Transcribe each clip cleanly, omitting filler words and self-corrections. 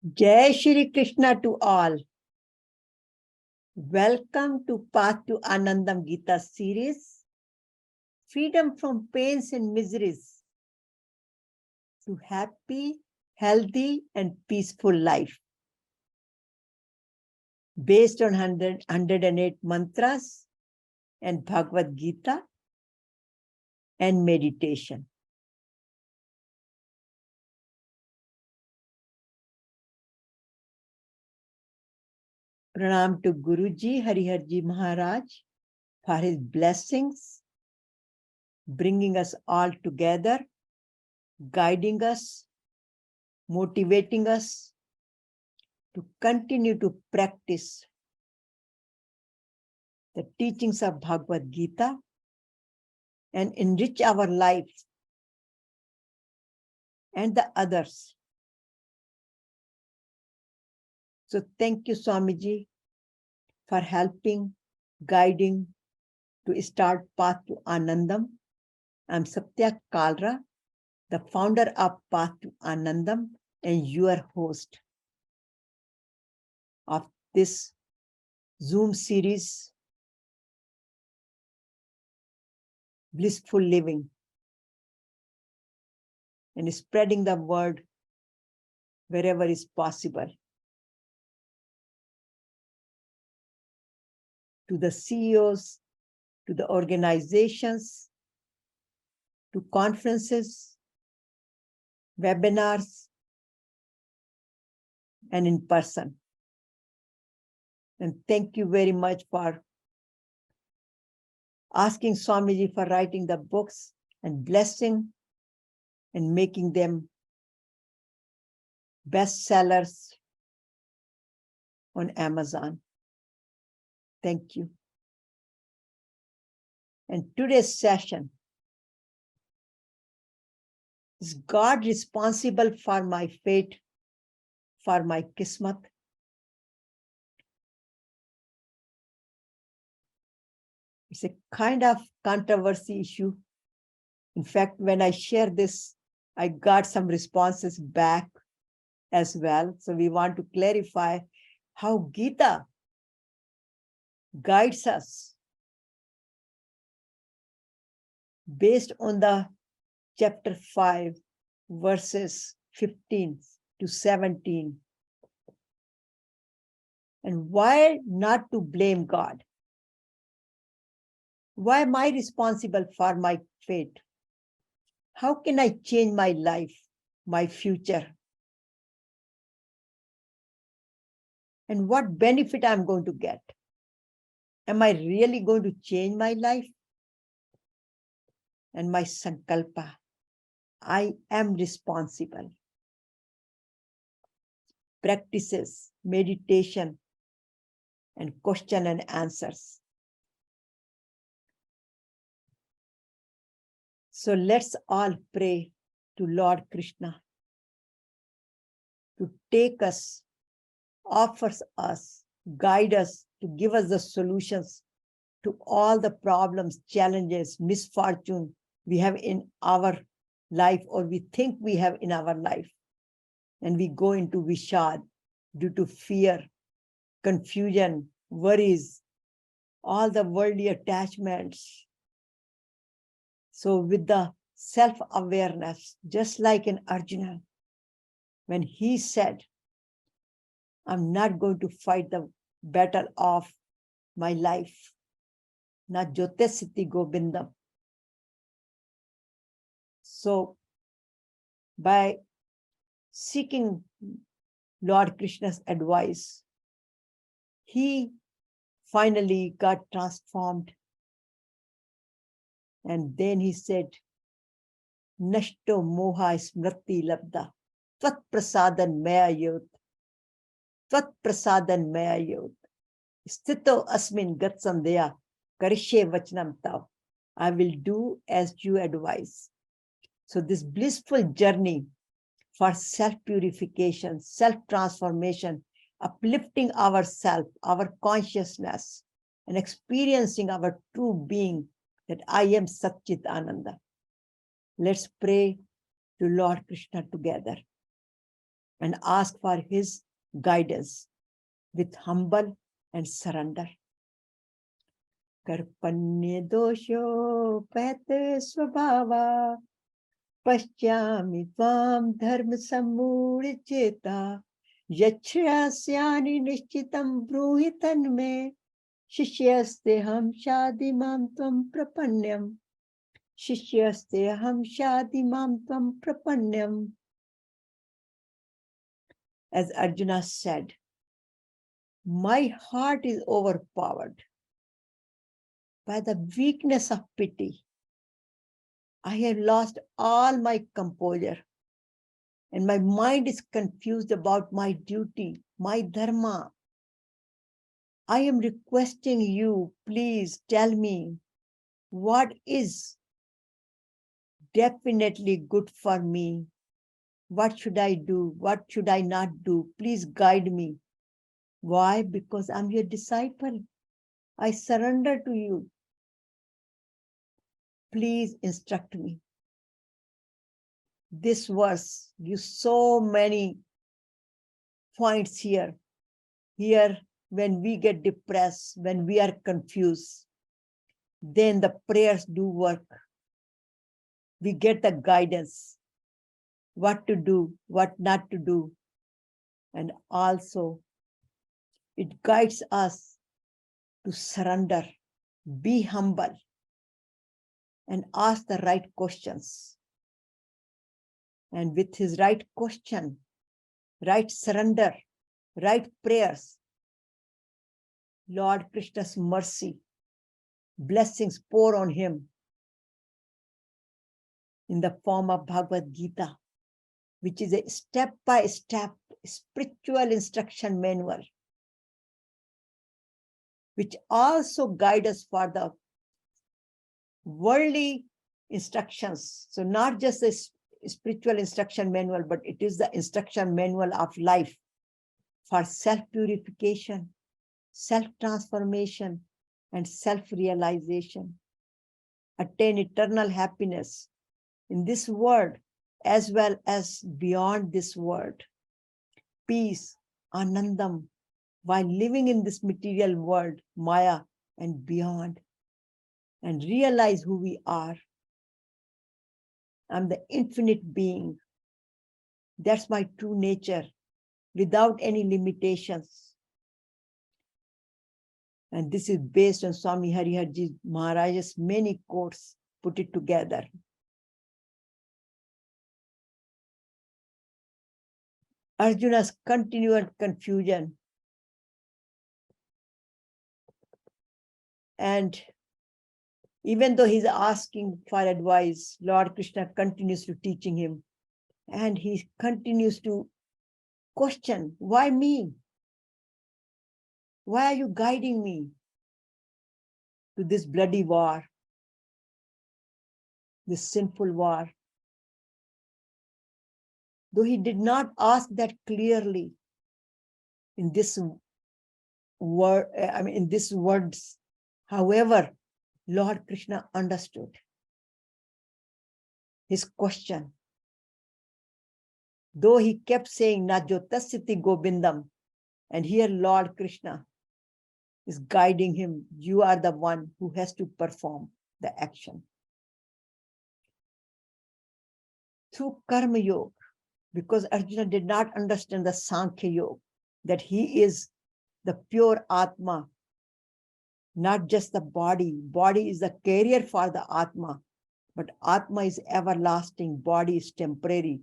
Jai Shri Krishna to all. Welcome to Path to Anandam Gita series, Freedom from Pains and Miseries to Happy, Healthy and Peaceful Life. Based on 108 mantras and Bhagavad Gita and meditation. Pranam to Guruji, Hariharji Maharaj for his blessings, bringing us all together, guiding us, motivating us to continue to practice the teachings of Bhagavad Gita and enrich our life and the others. So thank you, Swamiji, for helping, guiding to start Path to Anandam. I'm Satya Kalra, the founder of Path to Anandam and your host of this Zoom series, Blissful Living, and spreading the word wherever is possible. To the CEOs, to the organizations, to conferences, webinars, and in person. And thank you very much for asking Swamiji for writing the books and blessing and making them bestsellers on Amazon. Thank you. And today's session, is God responsible for my fate, for my kismat? It's a kind of controversy issue. In fact, when I share this, I got some responses back as well. So we want to clarify how Gita guides us based on the chapter 5, verses 15 to 17. And why not to blame God? Why am I responsible for my fate? How can I change my life, my future? And what benefit I'm going to get? Am I really going to change my life? And my sankalpa, I am responsible. Practices, meditation, and question and answers. So let's all pray to Lord Krishna to take us, offers us, guide us, to give us the solutions to all the problems, challenges, misfortune we have in our life, or we think we have in our life. And we go into Vishad due to fear, confusion, worries, all the worldly attachments. So with the self-awareness, just like in Arjuna, when he said, I'm not going to fight the battle of my life, na jote siddhi gobindam. So by seeking Lord Krishna's advice, he finally got transformed. And then he said, Nashto moha smriti labda, tvat prasadan maya yot, tvat prasadan maya yot, sthito asmin gat sandhya, karishe vachnam tav. I will do as you advise. So this blissful journey for self-purification, self-transformation, uplifting ourselves, our consciousness, and experiencing our true being, that I am Satchit Ananda. Let's pray to Lord Krishna together. and ask for his guidance with humble and surrender. Karpanye dosho pete svabhava paschami tvam dharma samudiceta yachyasyani nishchitam bruhitan me shishyaste ham shadi mam tvam prapanyam shishyaste ham shadi mam tvam prapanyam. As Arjuna said, my heart is overpowered by the weakness of pity. I have lost all my composure and my mind is confused about my duty, my dharma. I am requesting you, please tell me what is definitely good for me. What should I do? What should I not do? Please guide me. Why? Because I'm your disciple. I surrender to you. Please instruct me. This verse gives so many points here. Here, when we get depressed, when we are confused, then the prayers do work. We get the guidance, what to do, what not to do. And also, it guides us to surrender, be humble, and ask the right questions. And with his right question, right surrender, right prayers, Lord Krishna's mercy, blessings pour on him in the form of Bhagavad Gita, which is a step-by-step spiritual instruction manual, which also guides us for the worldly instructions. So not just a spiritual instruction manual, but it is the instruction manual of life for self-purification, self-transformation, and self-realization. Attain eternal happiness in this world as well as beyond this world. Peace, Anandam, while living in this material world, Maya, and beyond, and realize who we are. I'm the infinite being. That's my true nature, without any limitations. And this is based on Swami Hariharji Maharaj's many quotes put it together. Arjuna's continual confusion and even though he's asking for advice, Lord Krishna continues to teaching him and he continues to question, why me? Why are you guiding me to this bloody war, this sinful war? Though he did not ask that clearly in this word, in these words, however, Lord Krishna understood his question. Though he kept saying, Najotasiti Govindam, and here Lord Krishna is guiding him. You are the one who has to perform the action. Through Karma Yoga, because Arjuna did not understand the Sankhya Yoga, that he is the pure Atma, not just the body. Body is the carrier for the Atma, but Atma is everlasting, body is temporary.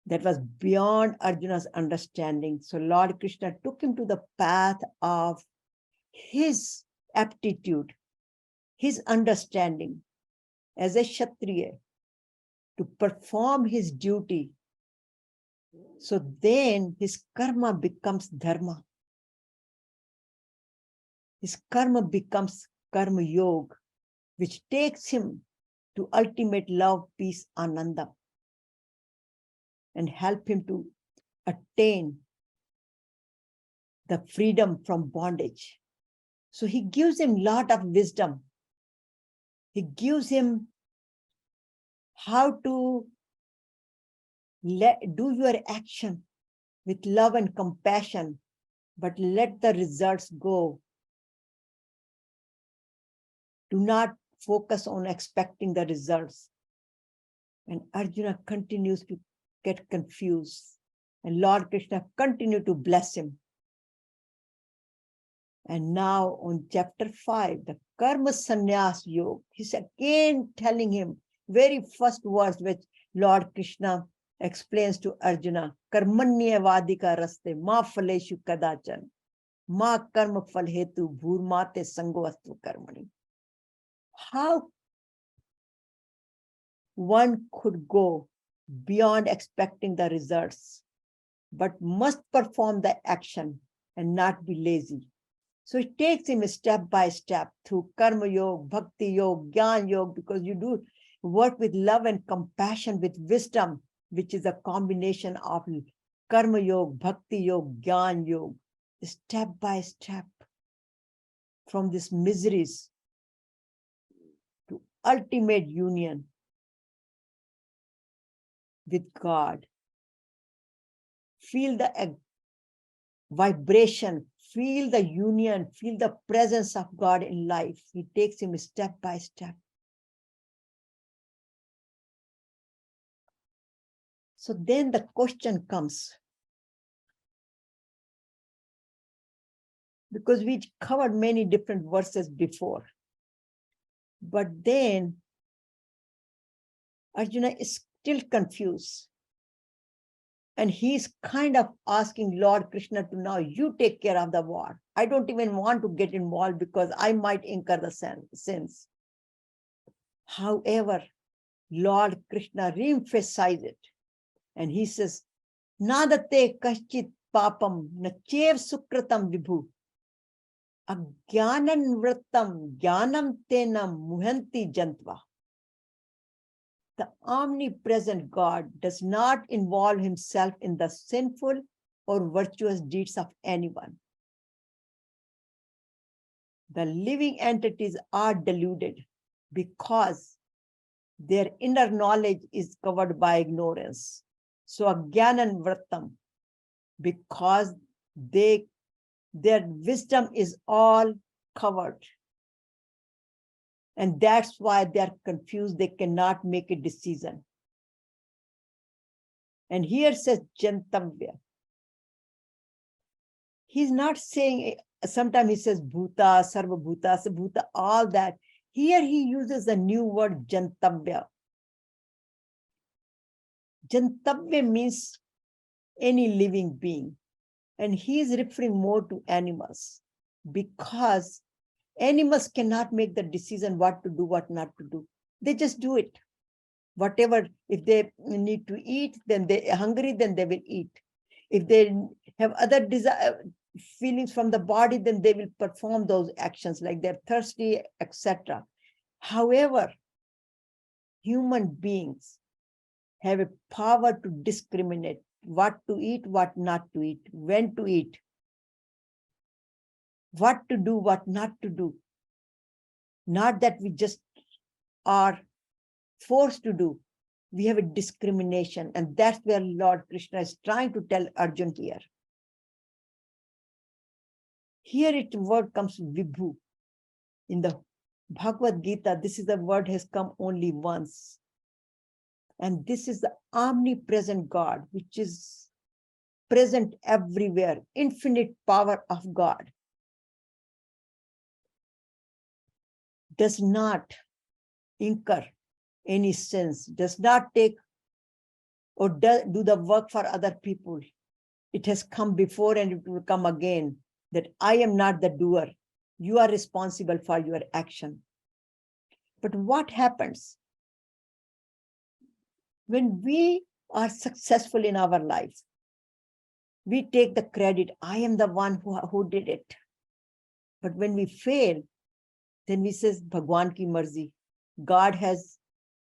That was beyond Arjuna's understanding. So Lord Krishna took him to the path of his aptitude, his understanding as a Kshatriya to perform his duty. So then his karma becomes dharma. His karma becomes karma yoga, which takes him to ultimate love, peace, Anandam, and help him to attain the freedom from bondage. So he gives him a lot of wisdom. He gives him how to Do your action with love and compassion, but let the results go. Do not focus on expecting the results. And Arjuna continues to get confused. And Lord Krishna continued to bless him. And now on chapter 5, the Karma Sannyas Yoga, he's again telling him, very first verse which Lord Krishna explains to Arjuna, Karmanya Vadika Raste, Ma Phaleshu Kadachan, Ma Karma Phal Hetu, Bhurmate Sangovastu Karmani. How one could go beyond expecting the results, but must perform the action and not be lazy. So it takes him step by step through Karma Yoga, Bhakti Yoga, Jnana Yoga, because you do work with love and compassion, with wisdom, which is a combination of Karma Yoga, Bhakti Yoga, Jnana Yoga, step by step from these miseries to ultimate union with God. Feel the vibration, feel the union, feel the presence of God in life. He takes him step by step. So then the question comes, because we covered many different verses before, but then Arjuna is still confused. And he's kind of asking Lord Krishna to now, you take care of the war. I don't even want to get involved because I might incur the sins. However, Lord Krishna re-emphasizes it. And he says, Nadate kaschit papam nachev sukratam vibhu. Agyanan vratam jnanam tenam muhanti jantva. The omnipresent God does not involve himself in the sinful or virtuous deeds of anyone. The living entities are deluded because their inner knowledge is covered by ignorance. So agyanan vratam, because their wisdom is all covered. And that's why they're confused. They cannot make a decision. And here says Jantavya. He's not saying, sometimes he says Bhuta, Sarva Bhuta, Bhuta, all that. Here he uses a new word, Jantavya. Jantavya means any living being. And he is referring more to animals, because animals cannot make the decision what to do, what not to do. They just do it. Whatever, if they need to eat, then they're hungry, then they will eat. If they have other feelings from the body, then they will perform those actions, like they're thirsty, etc. However, human beings have a power to discriminate what to eat, what not to eat, when to eat, what to do, what not to do. Not that we just are forced to do. We have a discrimination, and that's where Lord Krishna is trying to tell Arjuna here. Here it word comes Vibhu. In the Bhagavad Gita, this is the word has come only once. And this is the omnipresent God, which is present everywhere, infinite power of God. Does not incur any sins, does not take or do the work for other people. It has come before and it will come again, that I am not the doer. You are responsible for your action. But what happens when we are successful in our life? We take the credit. I am the one who did it. But when we fail, then we say, Bhagwan ki marzi. God has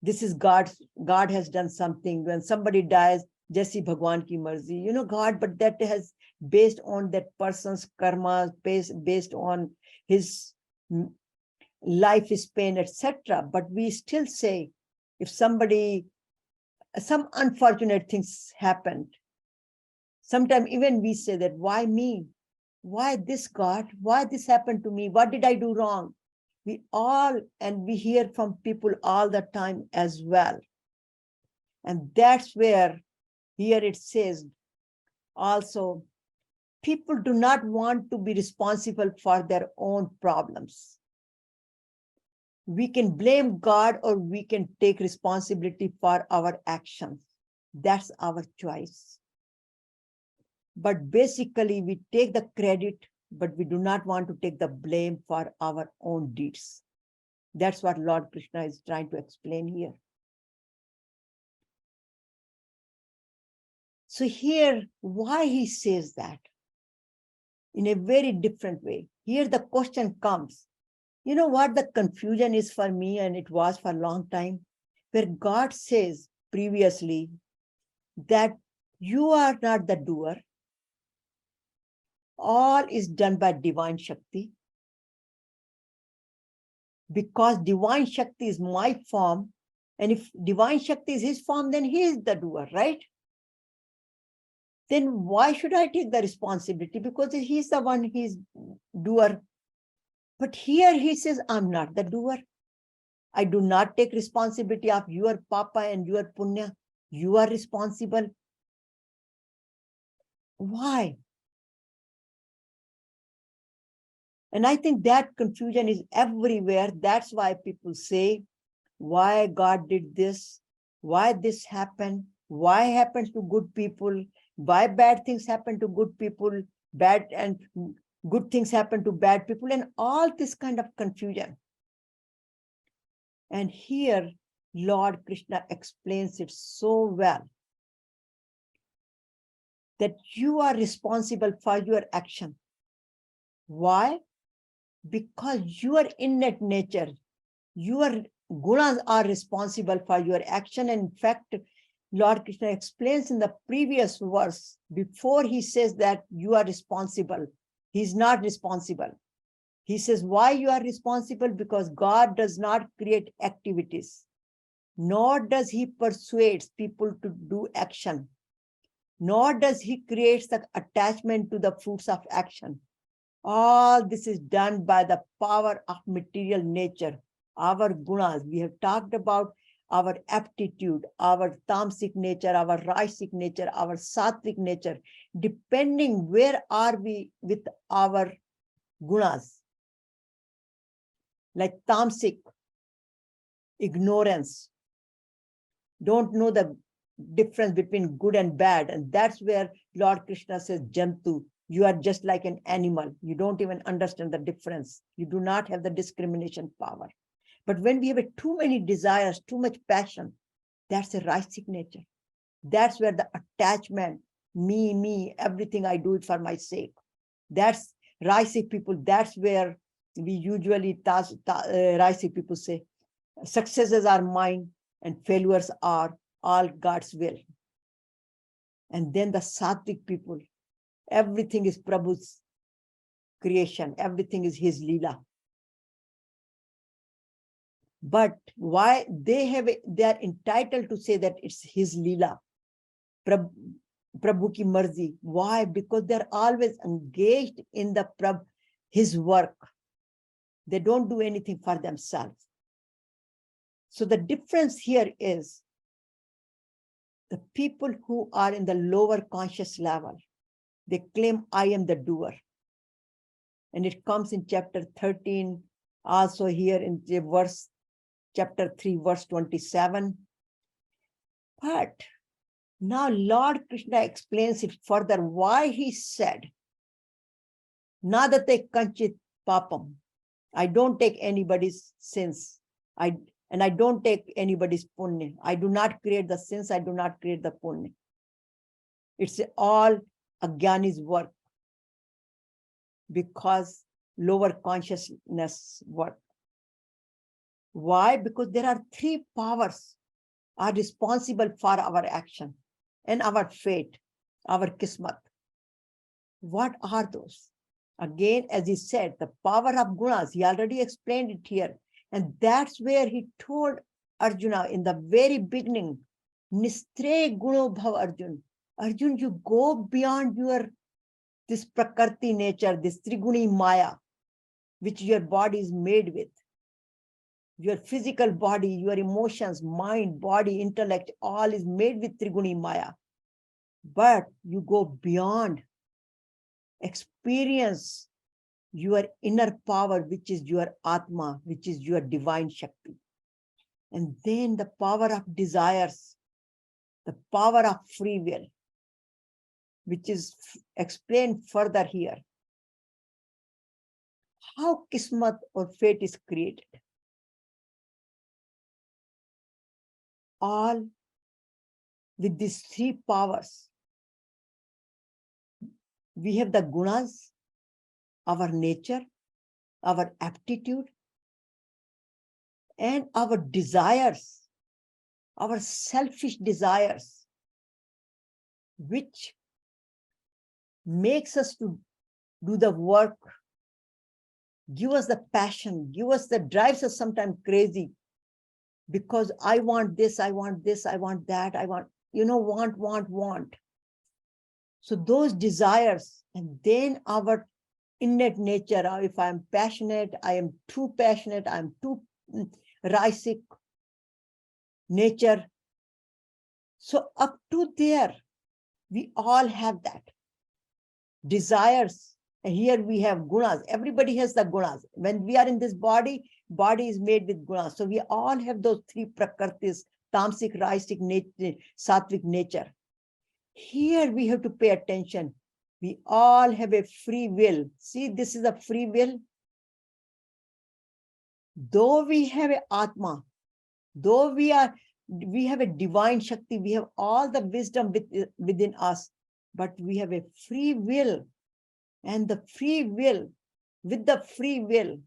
done something. When somebody dies, Jesse Bhagwan ki marzi. You know, God, but that has based on that person's karma, based on his life span, etc. But we still say, if somebody some unfortunate things happened. Sometimes even we say that, why me? Why this, God? Why this happened to me? What did I do wrong? And we hear from people all the time as well. And that's where here it says also, people do not want to be responsible for their own problems. We can blame God or we can take responsibility for our actions. That's our choice. But basically, we take the credit, but we do not want to take the blame for our own deeds. That's what Lord Krishna is trying to explain here. So here, why he says that? In a very different way. Here the question comes, you know what the confusion is for me, and it was for a long time, where God says previously that you are not the doer. All is done by divine Shakti. Because divine Shakti is my form, and if divine Shakti is his form, then he is the doer, right? Then why should I take the responsibility? Because he's the one, he's doer. But here he says, I'm not the doer. I do not take responsibility of your papa and your punya. You are responsible. Why? And I think that confusion is everywhere. That's why people say, why God did this? Why this happened? Why happens to good people? Why bad things happen to good people? Bad and good things happen to bad people, and all this kind of confusion. And here, Lord Krishna explains it so well that you are responsible for your action. Why? Because your innate nature, your gunas are responsible for your action. And in fact, Lord Krishna explains in the previous verse, before he says that you are responsible, he's not responsible. He says, why you are responsible? Because God does not create activities, nor does he persuade people to do action, nor does he create the attachment to the fruits of action. All this is done by the power of material nature, our gunas. We have talked about our aptitude, our tamasic nature, our rajasic nature, our sattvic nature, depending where are we with our gunas. Like tamasic, ignorance, don't know the difference between good and bad. And that's where Lord Krishna says, Jantu, you are just like an animal. You don't even understand the difference. You do not have the discrimination power. But when we have too many desires, too much passion, that's a rajasic nature. That's where the attachment, me, everything I do it for my sake. That's rajasic people. That's where we usually, rajasic people say, successes are mine and failures are all God's will. And then the sattvic people, everything is Prabhu's creation. Everything is his Leela. But why they are entitled to say that it's his Leela, Prabhu ki marzi. Why? Because they're always engaged in his work. They don't do anything for themselves. So the difference here is the people who are in the lower conscious level, they claim I am the doer. And it comes in chapter 13, also here in the chapter 3, verse 27. But now Lord Krishna explains it further, why he said, Nadate kanchit papam. I don't take anybody's sins. And I don't take anybody's punya. I do not create the sins. I do not create the punya. It's all Ajnani's work, because lower consciousness work. Why? Because there are three powers are responsible for our action and our fate, our kismat. What are those? Again, as he said, the power of gunas, he already explained it here. And that's where he told Arjuna in the very beginning Nistre guno bhav Arjun. Arjun, you go beyond this prakrti nature, this triguni maya, which your body is made with. Your physical body, your emotions, mind, body, intellect, all is made with triguni maya. But you go beyond, experience your inner power, which is your Atma, which is your divine Shakti. And then the power of desires, the power of free will, which is explained further here. How Kismat or fate is created. All with these three powers. We have the gunas, our nature, our aptitude, and our desires, our selfish desires, which makes us to do the work, give us the passion, give us the drives us sometimes crazy, because I want this, I want this, I want that, I want, want. So those desires, and then our innate nature, if I'm passionate, I am too passionate, I'm too Raisic nature. So up to there, we all have that. Desires, and here we have gunas. Everybody has the gunas. When we are in this body, body is made with gunas. So we all have those three prakrtis, tamasic, raisic, sattvic nature. Here we have to pay attention. We all have a free will. See, this is a free will. Though we have an Atma, though we have a divine Shakti, we have all the wisdom within us, but we have a free will. And the free will, with the free will,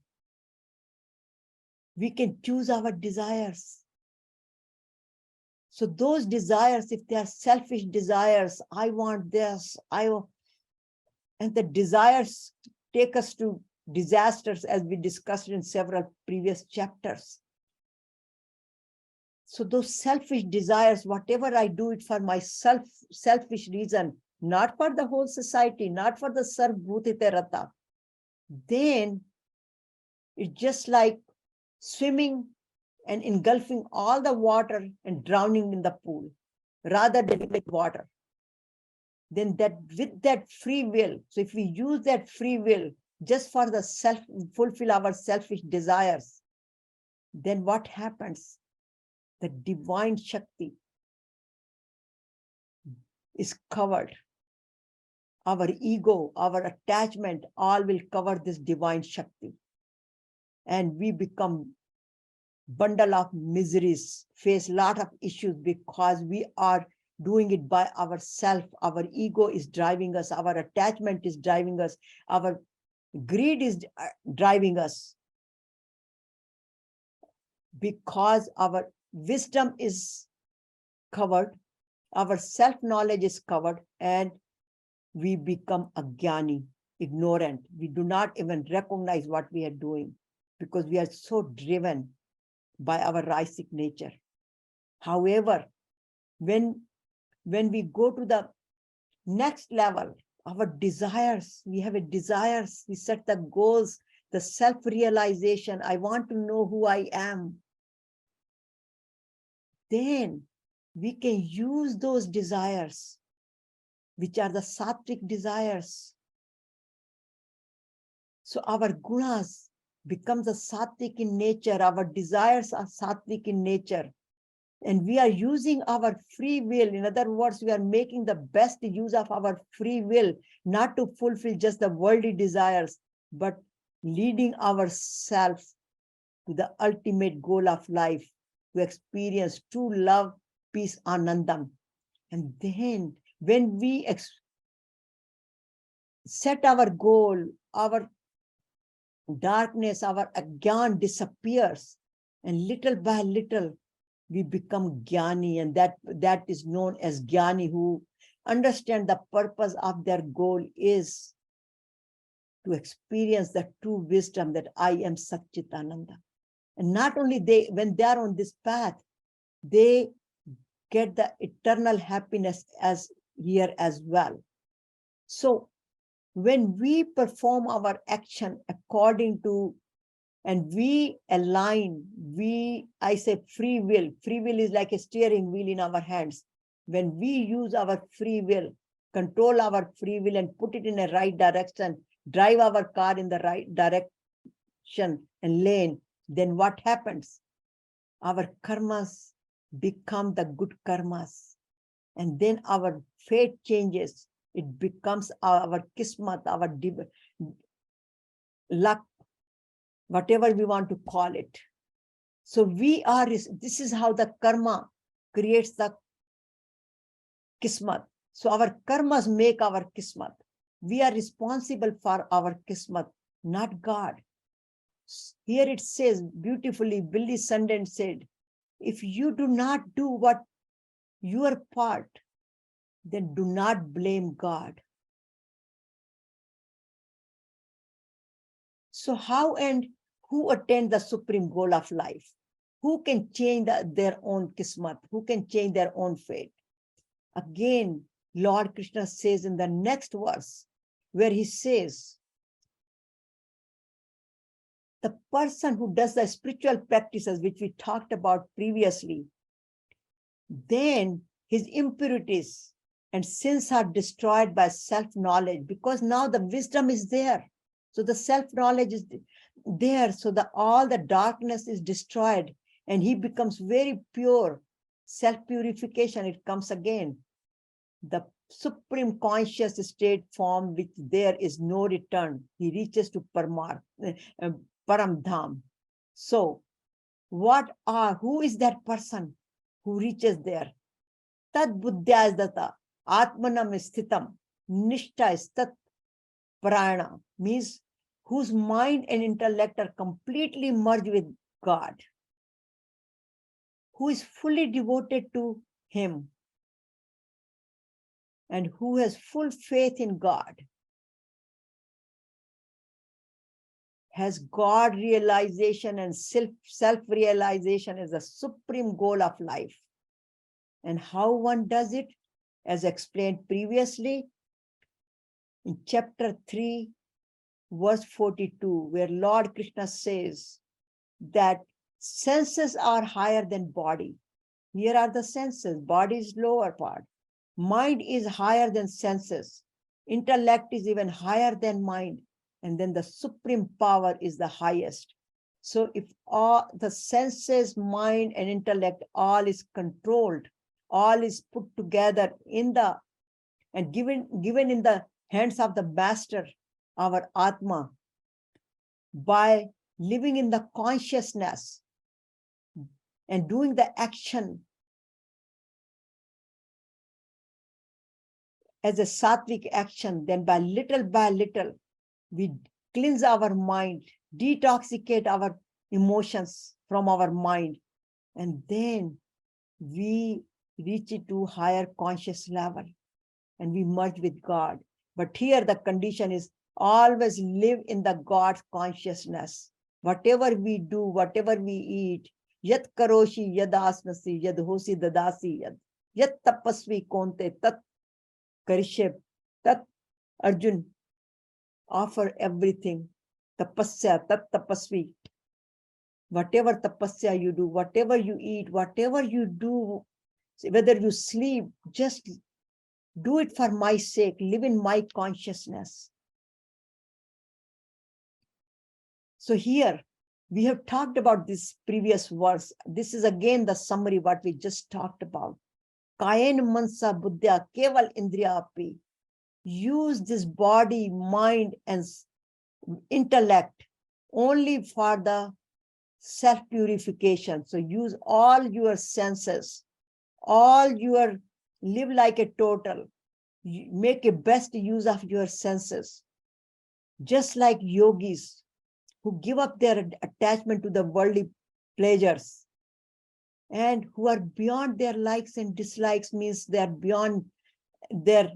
we can choose our desires. So those desires, if they are selfish desires, I want this, and the desires take us to disasters, as we discussed in several previous chapters. So those selfish desires, whatever I do it for myself, selfish reason, not for the whole society, not for the Sarvbhutite Rata, then it's just like swimming and engulfing all the water and drowning in the pool, rather than with water. Then that with that free will, so if we use that free will just for the fulfill our selfish desires, then what happens? The divine Shakti is covered. Our ego, our attachment, all will cover this divine Shakti. And we become bundle of miseries, face a lot of issues, because we are doing it by ourselves. Our ego is driving us, our attachment is driving us, our greed is driving us, because our wisdom is covered, our self-knowledge is covered, and we become agyani, ignorant. We do not even recognize what we are doing, because we are so driven by our Raisic nature. However, when we go to the next level, our desires, we have a desires, we set the goals, the self-realization, I want to know who I am. Then we can use those desires, which are the sattvic desires. So our gunas becomes a sattvic in nature, our desires are sattvic in nature. And we are using our free will. In other words, we are making the best use of our free will, not to fulfill just the worldly desires, but leading ourselves to the ultimate goal of life, to experience true love, peace, Anandam. And then when we set our goal, our darkness, our agyan disappears, and little by little, we become jnani, and that is known as jnani, who understand the purpose of their goal is to experience the true wisdom that I am Satchitananda. And not only when they are on this path, they get the eternal happiness as here as well. So when we perform our action according to, and we align, I say free will is like a steering wheel in our hands. When we use our free will, control our free will and put it in a right direction, drive our car in the right direction and lane, then what happens? Our karmas become the good karmas. And then our fate changes. It becomes our kismat, our luck, whatever we want to call it. So this is how the karma creates the kismat. So our karmas make our kismat. We are responsible for our kismat, not God. Here it says beautifully, Billy Sunday said, if you do not do what your part, then do not blame God. So how and who attain the supreme goal of life? Who can change their own kismat? Who can change their own fate? Again, Lord Krishna says in the next verse, where he says, the person who does the spiritual practices, which we talked about previously, then his impurities and sins are destroyed by self-knowledge, because now the wisdom is there. So the self-knowledge is there. So all the darkness is destroyed and he becomes very pure. Self-purification, it comes again. The supreme conscious state form, which there is no return. He reaches to Paramdham. So who is that person who reaches there? Tad buddhyazdata atmanam sthitam nishta stat prana, means whose mind and intellect are completely merged with God, who is fully devoted to him, and who has full faith in God, has God realization and self-realization as the supreme goal of life. And how one does it, as explained previously in chapter 3, verse 42, where Lord Krishna says that senses are higher than body. Here are the senses, body is lower part. Mind is higher than senses. Intellect is even higher than mind. And then the supreme power is the highest. So if all the senses, mind, and intellect, all is controlled, all is put together in the, and given in the hands of the master, our Atma, by living in the consciousness and doing the action as a sattvic action, then by little, we cleanse our mind, detoxicate our emotions from our mind, and then we reach it to higher conscious level and we merge with God. But here the condition is always live in the God's consciousness. Whatever we do, whatever we eat, yat karoshi yadasnasi yad hosi dadasi yat tapasvi konte tat karishe tat. Arjun, offer everything. Tapasya tat tapasvi. Whatever tapasya you do, whatever you eat, whatever you do, whether you sleep, just do it for my sake. Live in my consciousness. So here we have talked about this previous verse. This is again the summary what we just talked about. Kayen mansa buddhya keval indriya api. Use this body, mind, and intellect only for the self-purification. So use all your senses, live like a total. Make a best use of your senses. Just like yogis who give up their attachment to the worldly pleasures and who are beyond their likes and dislikes, means they are beyond their,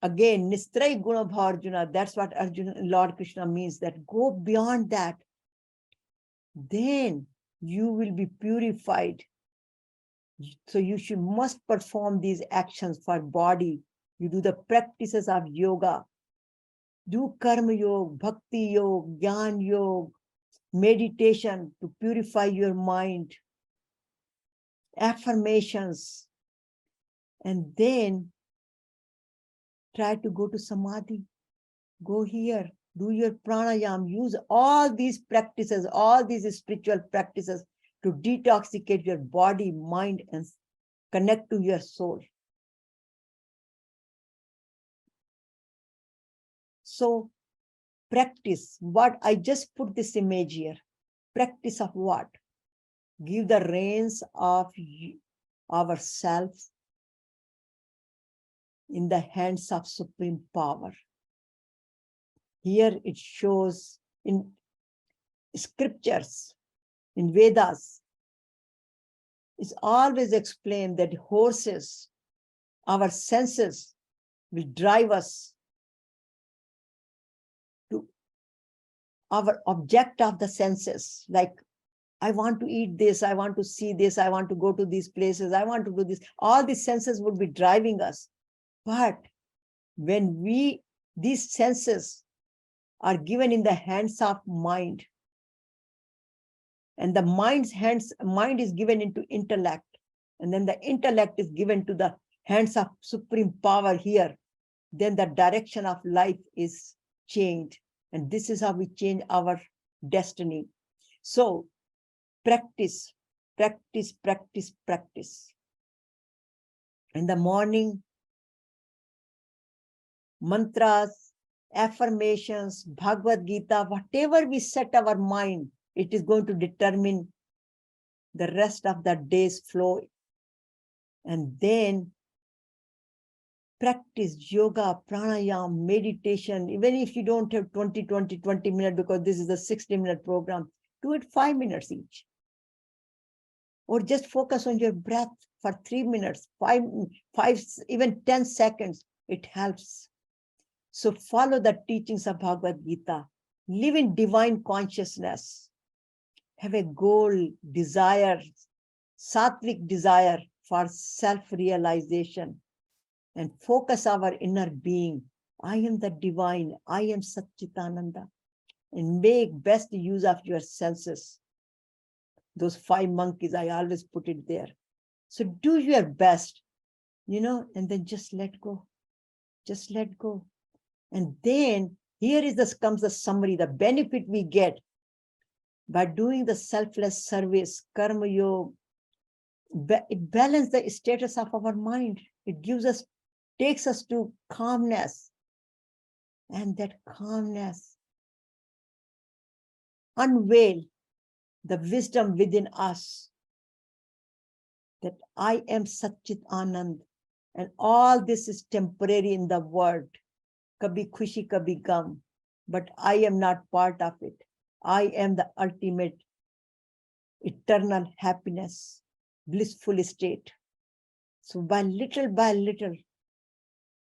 again, Nistray Guna Bharjuna. That's what Lord Krishna means, that go beyond that. Then you will be purified So you must perform these actions for body. You do the practices of yoga. Do karma yoga, bhakti yoga, jnana yoga, meditation to purify your mind, affirmations, and then try to go to samadhi. Go here, do your pranayam, use all these practices, all these spiritual practices to detoxicate your body, mind, and connect to your soul. So practice what I just put this image here. Practice of what? Give the reins of ourselves in the hands of supreme power. Here it shows in scriptures, in Vedas, it's always explained that horses, our senses, will drive us to our object of the senses. Like, I want to eat this, I want to see this, I want to go to these places, I want to do this. All these senses would be driving us. But when these senses are given in the hands of mind, and the mind is given into intellect, and then the intellect is given to the hands of supreme power here, then the direction of life is changed. And this is how we change our destiny. So practice, practice, practice, practice. In the morning, mantras, affirmations, Bhagavad Gita, whatever we set our mind, it is going to determine the rest of the day's flow. And then practice yoga, pranayam, meditation. Even if you don't have 20 minutes, because this is a 60-minute program, do it 5 minutes each. Or just focus on your breath for 3 minutes, five, even 10 seconds. It helps. So follow the teachings of Bhagavad Gita. Live in divine consciousness. Have a goal, desire, sattvic desire for self-realization, and focus our inner being. I am the divine. I am Satchitananda. And make best use of your senses. Those 5 monkeys, I always put it there. So do your best, and then just let go. Just let go. And then here comes the summary, the benefit we get by doing the selfless service, karma yoga. It balances the status of our mind. It takes us to calmness. And that calmness unveil the wisdom within us, that I am Satchit Anand, and all this is temporary in the world. Kabhi khushi, kabhi gum, but I am not part of it. I am the ultimate, eternal happiness, blissful state. So by little,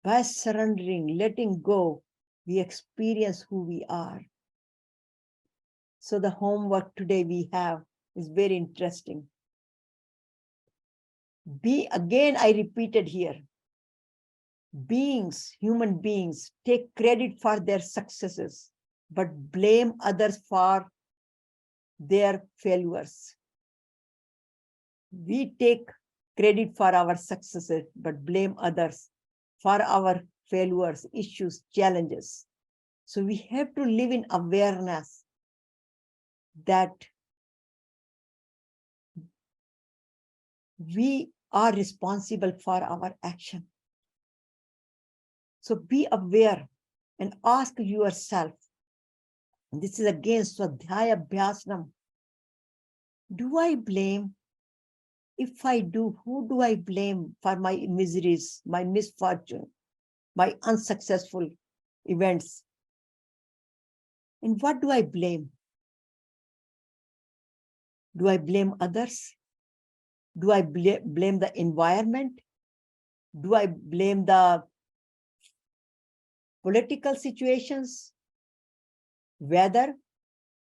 by surrendering, letting go, we experience who we are. So the homework today we have is very interesting. Again, I repeated here, human beings, take credit for their successes, but blame others for their failures. We take credit for our successes, but blame others for our failures, issues, challenges. So we have to live in awareness that we are responsible for our action. So be aware and ask yourself, and this is again Swadhyaya Abhyasnam, do I blame? If I do, who do I blame for my miseries, my misfortune, my unsuccessful events? And what do I blame? Do I blame others? Do I blame the environment? Do I blame the political situations, weather,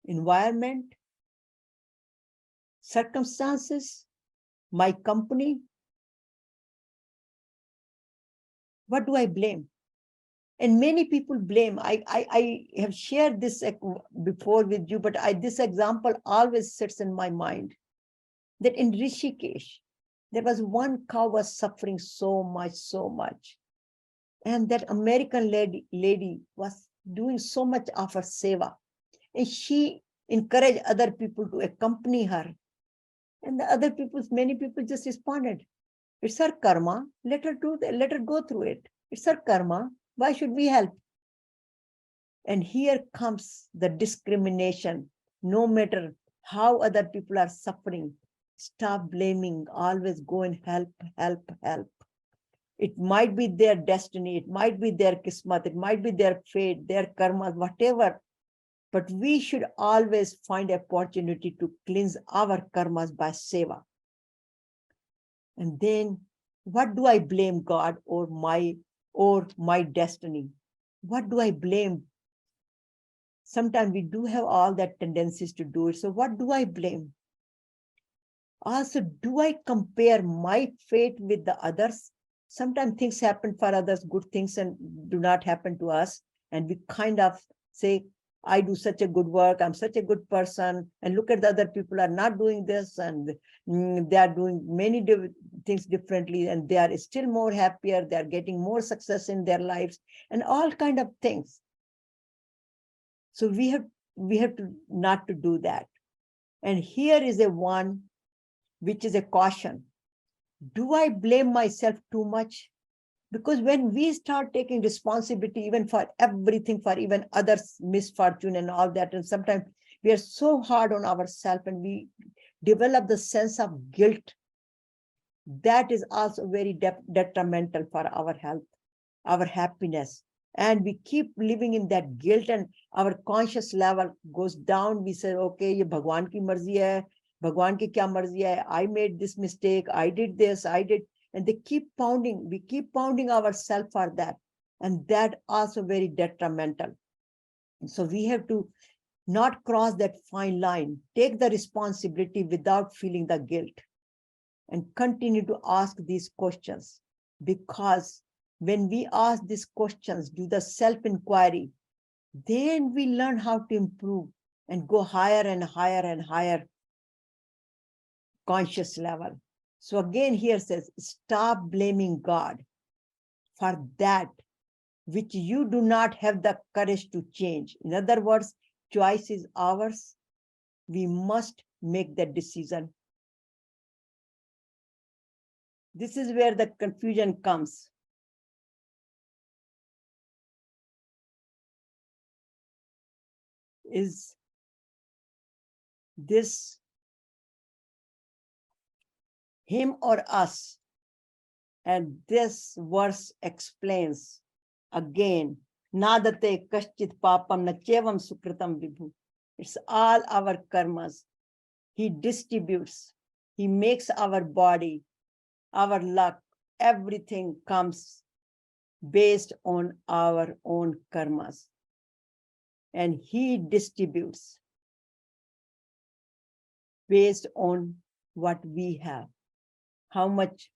environment, circumstances? my company? What do I blame? And many people blame. I have shared this before with you, but this example always sits in my mind. That in Rishikesh, there was one cow was suffering so much. And that American lady was doing so much of her seva. And she encouraged other people to accompany her. And many people just responded, it's her karma, let her do that, let her go through it. It's her karma, why should we help? And here comes the discrimination. No matter how other people are suffering, stop blaming, always go and help. It might be their destiny, it might be their kismat, it might be their fate, their karma, whatever. But we should always find opportunity to cleanse our karmas by seva. And then, what do I blame God or my destiny? What do I blame? Sometimes we do have all that tendencies to do it. So what do I blame? Also, do I compare my fate with the others? Sometimes things happen for others, good things, and do not happen to us. And we kind of say, I do such a good work, I'm such a good person, and look at the other people are not doing this, and they are doing many things differently, and they are still more happier, they are getting more success in their lives, and all kind of things. So we have to not to do that. And here is a one which is a caution. Do I blame myself too much? Because when we start taking responsibility even for everything, for even others' misfortune and all that, and sometimes we are so hard on ourselves and we develop the sense of guilt, that is also very detrimental for our health, our happiness. And we keep living in that guilt, and our conscious level goes down. We say, okay, ye Bhagwan ki marzi hai, Bhagwan ki kya marzi hai, I made this mistake, I did this, I did. And we keep pounding ourselves for that. And that also very detrimental. And so we have to not cross that fine line, take the responsibility without feeling the guilt, and continue to ask these questions. Because when we ask these questions, do the self-inquiry, then we learn how to improve and go higher and higher conscious level. So again, here says, stop blaming God for that which you do not have the courage to change. In other words, choice is ours. We must make that decision. This is where the confusion comes. Is this him or us? And this verse explains again, nadate kaschit papam nachevam sukritam vibhu. It's all our karmas. He distributes. He makes our body, our luck, everything comes based on our own karmas. And he distributes based on what we have, how much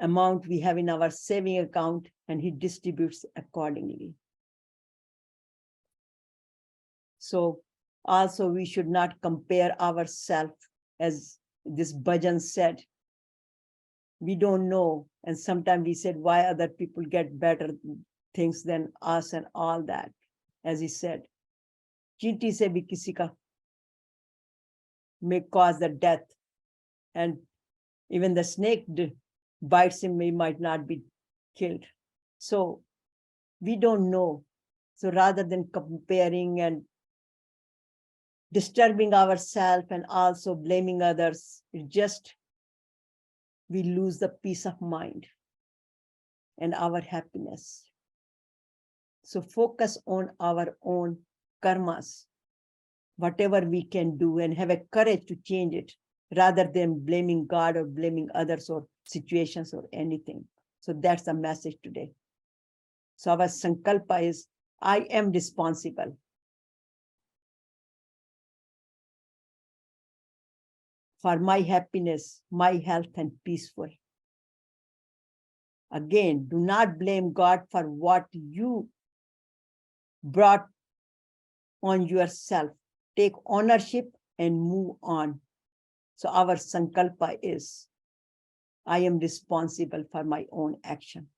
amount we have in our saving account, and he distributes accordingly. So also we should not compare ourselves, as this bhajan said. We don't know, and sometimes we said why other people get better things than us and all that. As he said, चींटी से भी किसी का may cause the death, and even the snake bites him, he might not be killed. So we don't know. So rather than comparing and disturbing ourselves and also blaming others, it just we lose the peace of mind and our happiness. So focus on our own karmas, whatever we can do, and have a courage to change it, rather than blaming God or blaming others or situations or anything. So that's the message today. So our sankalpa is, I am responsible. for my happiness, my health, and peaceful. Again, do not blame God for what you brought on yourself. Take ownership and move on. So our sankalpa is, I am responsible for my own action.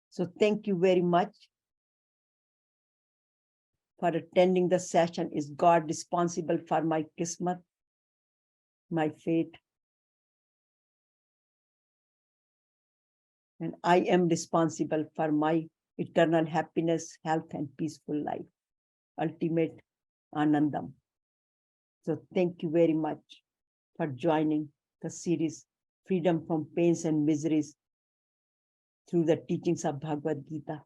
So thank you very much for attending the session. Is God responsible for my kismat, my fate? And I am responsible for my eternal happiness, health, and peaceful life. Ultimate Anandam. So thank you very much for joining the series Freedom from Pains and Miseries through the teachings of Bhagavad Gita.